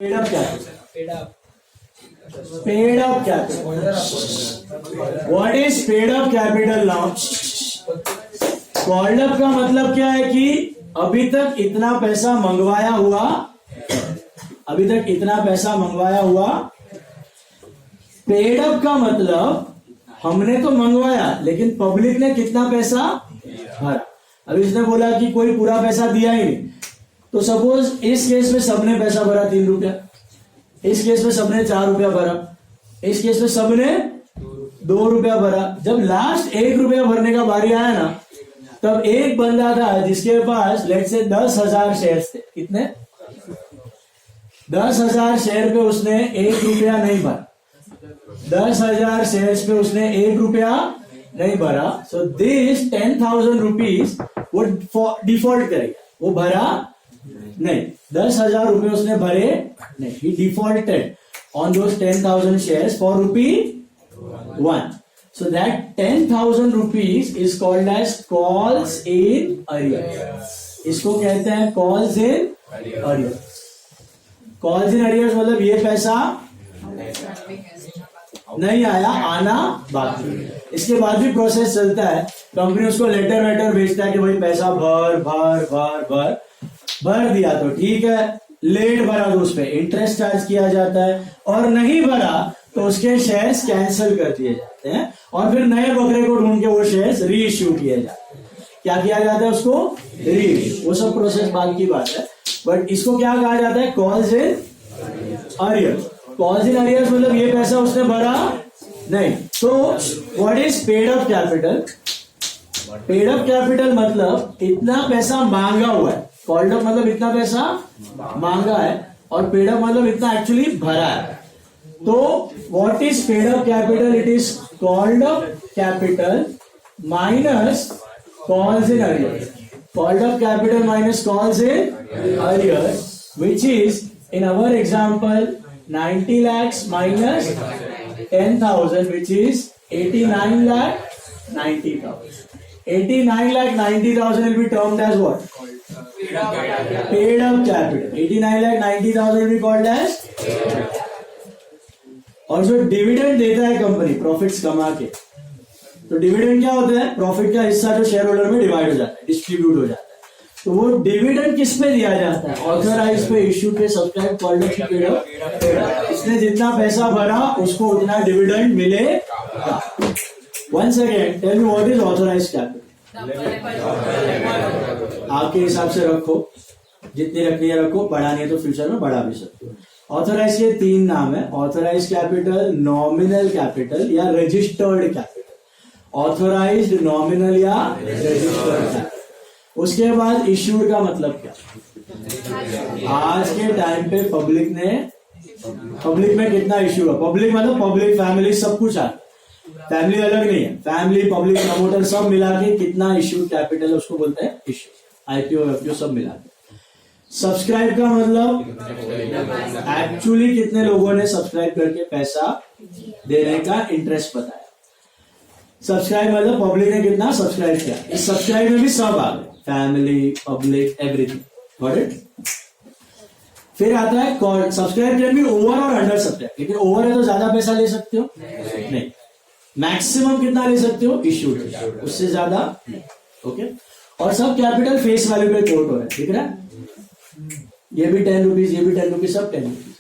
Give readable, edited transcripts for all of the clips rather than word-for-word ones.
Paid up capital. Paid up capital. What is paid up capital now? Called up का मतलब क्या है कि अभी तक इतना पैसा मंगवाया हुआ. पेड अप का मतलब हमने तो मंगवाया लेकिन पब्लिक ने कितना पैसा भरा. अभी इसने बोला कि कोई पूरा पैसा दिया ही नहीं, तो सपोज इस केस में सबने पैसा भरा 3 रुपया, इस केस में सबने 4 रुपया भरा, इस केस में सबने 2 रुपया भरा. जब लास्ट 1 रुपया भरने का बारी आया ना, तब एक बंदा था जिसके पास लेट से 10,000 शेयर्स थे. कितने? 10,000 शेयर पे उसने 1 रुपया नहीं भरा. 10,000 शेयर्स पे उसने 1 रुपया नहीं भरा. सो दिस 10,000 रुपीज वो डिफॉल्ट करेगा, वो भरा नहीं. 10,000 रुपए उसने भरे नहीं. He defaulted on those 10,000 shares for ₹1. So that 10,000 rupees is called as calls in arrears. इसको कहते हैं calls in arrears. Calls in arrears मतलब ये पैसा नहीं आया, आना बाकी. इसके बाद भी प्रोसेस चलता है. कंपनी उसको लेटर भेजता है कि भाई पैसा भर दिया तो ठीक है, लेट भरा तो उस पर इंटरेस्ट चार्ज किया जाता है, और नहीं भरा तो उसके शेयर्स कैंसिल कर दिए जाते हैं और फिर नए बकरे को ढूंढ के वो शेयर्स री इश्यू किए जाते हैं. क्या किया जाता है उसको? री इश्यू. वो सब प्रोसेस बाद की बात है. बट इसको क्या कहा जाता है? Calls in arrears. Calls in arrears मतलब ये पैसा उसने भरा नहीं. तो what is paid up capital? Paid up capital मतलब इतना पैसा मांगा हुआ है. कॉल्ड अप मतलब इतना पैसा मांगा है, और पेड अप मतलब इतना एक्चुअली भरा है. तो what is paid up capital? It is called up capital minus calls in arrears. Called up capital minus calls in arrears, which is in our example 90 lakhs minus 10,000, which is 89 lakh 90,000. 89 lakh 90,000 will be termed as what? Paid up capital. 89 lakh 90,000 will be called as. और जो dividend देता है company profits कमा के, तो dividend क्या होता है? प्रॉफिट का हिस्सा जो शेयर होल्डर में डिवाइड हो जाता है, डिस्ट्रीब्यूट हो जाता है. तो वो डिविडेंड किस पे दिया जाता है? ऑथराइज पे, इश्यू पे, subscribe, called up, paid up. इसने जितना पैसा भरा उसको उतना डिविडेंड मिलेगा. One second, tell me what is authorise capital. आपके हिसाब से रखो, जितनी रखनी है रखो, बढ़ानी है तो फ्यूचर में बढ़ा भी सकते हो. ऑथराइज के 3 नाम है: ऑथराइज कैपिटल, नॉमिनल कैपिटल या रजिस्टर्ड कैपिटल. ऑथराइज्ड, नॉमिनल या रजिस्टर्ड कैपिटल. उसके बाद इश्यूड का मतलब क्या? आज के टाइम पे पब्लिक में कितना इश्यू है? पब्लिक मतलब पब्लिक, फैमिली, सब कुछ आता है. फैमिली अलग नहीं है, फैमिली, पब्लिक, प्रमोटर सब मिला के कितना इश्यूड कैपिटल है उसको बोलते हैं इश्यू. आईपीओ, एफपीओ सब मिला के. सब्सक्राइब का मतलब एक्चुअली कितने लोगों ने सब्सक्राइब करके पैसा देने का इंटरेस्ट बताया. सब्सक्राइब मतलब पब्लिक ने कितना सब्सक्राइब किया. इस सब्सक्राइब में भी सब आ गए, family, public, everything. Got it? फिर आता है call. Subscribe can be over और अंडर सब्सक्राइब. लेकिन ओवर है तो ज्यादा पैसा ले सकते हो नहीं. मैक्सिमम कितना ले सकते हो? इश्यूड, उससे ज्यादा नहीं. ओके. और सब कैपिटल फेस वैल्यू पे कोट हो रहा है, ठीक है? ये भी 10 रुपीज, ये भी 10 रुपीज, सब 10 रुपीज.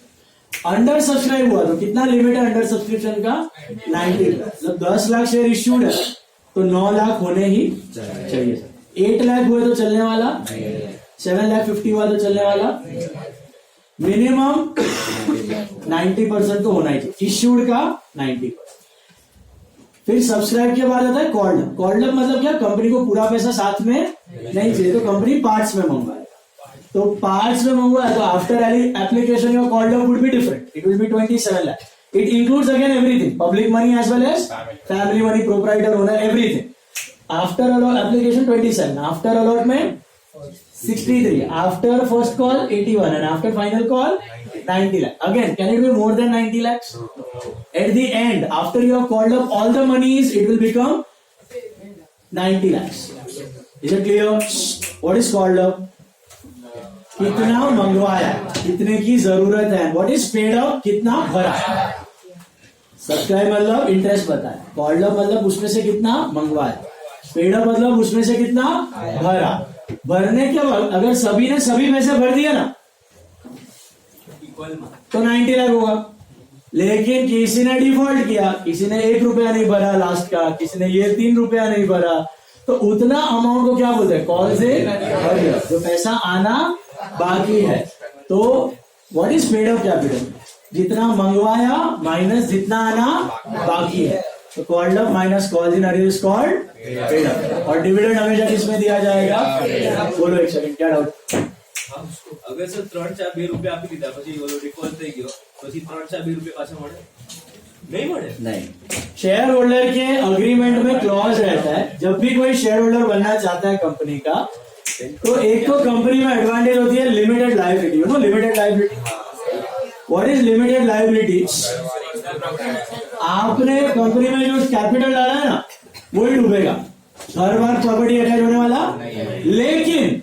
अंडर सब्सक्राइब हुआ तो कितना लिमिट है अंडर सब्सक्रिप्शन का? 90 लाख. मतलब 10 लाख शेयर इश्यूड है तो 9 लाख होने ही चाहिए. 8 लाख हुए तो चलने वाला, 7,50,000 हुआ तो चलने वाला. मिनिमम 90% तो होना ही चाहिए इश्यूड का. 90%. फिर सब्सक्राइब के बाद आता है कॉल्ड अप. कॉल्ड अप मतलब क्या? कंपनी को पूरा पैसा साथ में नहीं चाहिए तो कंपनी पार्ट्स में मंगवाएगा. तो पार्ट्स में मंगवाया तो after application your called up would be different. It will be 27 lakh. It includes again everything, public money as well as family money, proprietor owner, everything. After application 27, after allotment 63, after first call 81 and after final call 90 lakh. Again, can it be more than 90 lakhs? At the end, after you have called up all the monies, it will become 90 lakhs. Is it clear? What is called up? कितना मंगवाया, कितने की जरूरत है. What is paid up, कितना भरा. Subscribe मतलब interest बताया, कॉल्ड अप मतलब उसमें से कितना मंगवाया, पेड अप मतलब उसमें से कितना भरा. भरने के बाद अगर सभी ने सभी पैसे भर दिया ना तो 90 लाख होगा. लेकिन किसी ने डिफॉल्ट किया, किसी ने 1 रुपया नहीं भरा लास्ट का, किसी ने ये 3 रुपया नहीं भरा, तो उतना अमाउंट को क्या बोलते हैं, कॉल से भर गया, जो पैसा आना बाकी है. तो what is paid up capital, जितना मंगवाया माइनस जितना आना बाकी है. तो called up minus calls in arrays is called paid up. और डिविडेंड हमेशा किसमें दिया जाएगा, बोलो एक सेकंड, क्या डाउट. अगर सर 3-4-2 રૂપિયા આપી દીધા પછી ઓલો ડિફોલ્ટ થઈ ગયો પછી 3-4-2 રૂપિયા પાછા મળે नहीं મળે. नहीं, शेयर होल्डर के अग्रीमेंट में क्लॉज रहता है, जब भी कोई शेयर होल्डर बनना चाहता है कंपनी का, तो एक तो कंपनी में एडवांटेज होती है limited liability. You know limited liability, what is limited liability. आपने कंपनी में जो कैपिटल डाला है ना वही डूबेगा, हर बार प्रॉपर्टी अटैच होने वाला. लेकिन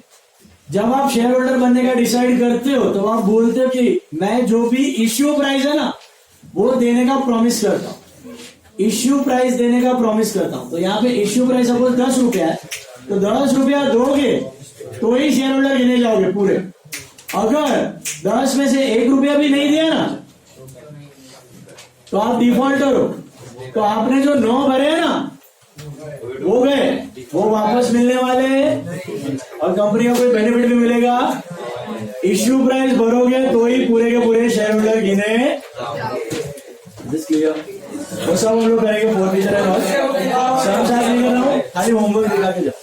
जब आप शेयर होल्डर बनने का डिसाइड करते हो तो आप बोलते हो कि मैं जो भी इश्यू प्राइस है ना वो देने का प्रॉमिस करता हूं, इश्यू प्राइस देने का प्रॉमिस करता हूं. तो यहाँ पे इश्यू प्राइस सपोज 10 रुपया है, तो 10 रुपया दोगे तो ही शेयर होल्डर गिने जाओगे पूरे. अगर 10 में से 1 रुपया भी नहीं दिया ना तो आप डिफॉल्टर हो. तो आपने जो 9 भरे हैं ना वो गए, वो वापस मिलने वाले और कंपनी को कोई बेनिफिट भी मिलेगा. इश्यू प्राइस भरोगे तो ही पूरे के पूरे शेयर होल्डर गिने. वो सब हम लोग करेंगे फोर्थ टीचर है. सब साथ नहीं कर रहा हूँ, खाली होमवर्क दिखा के जाओ.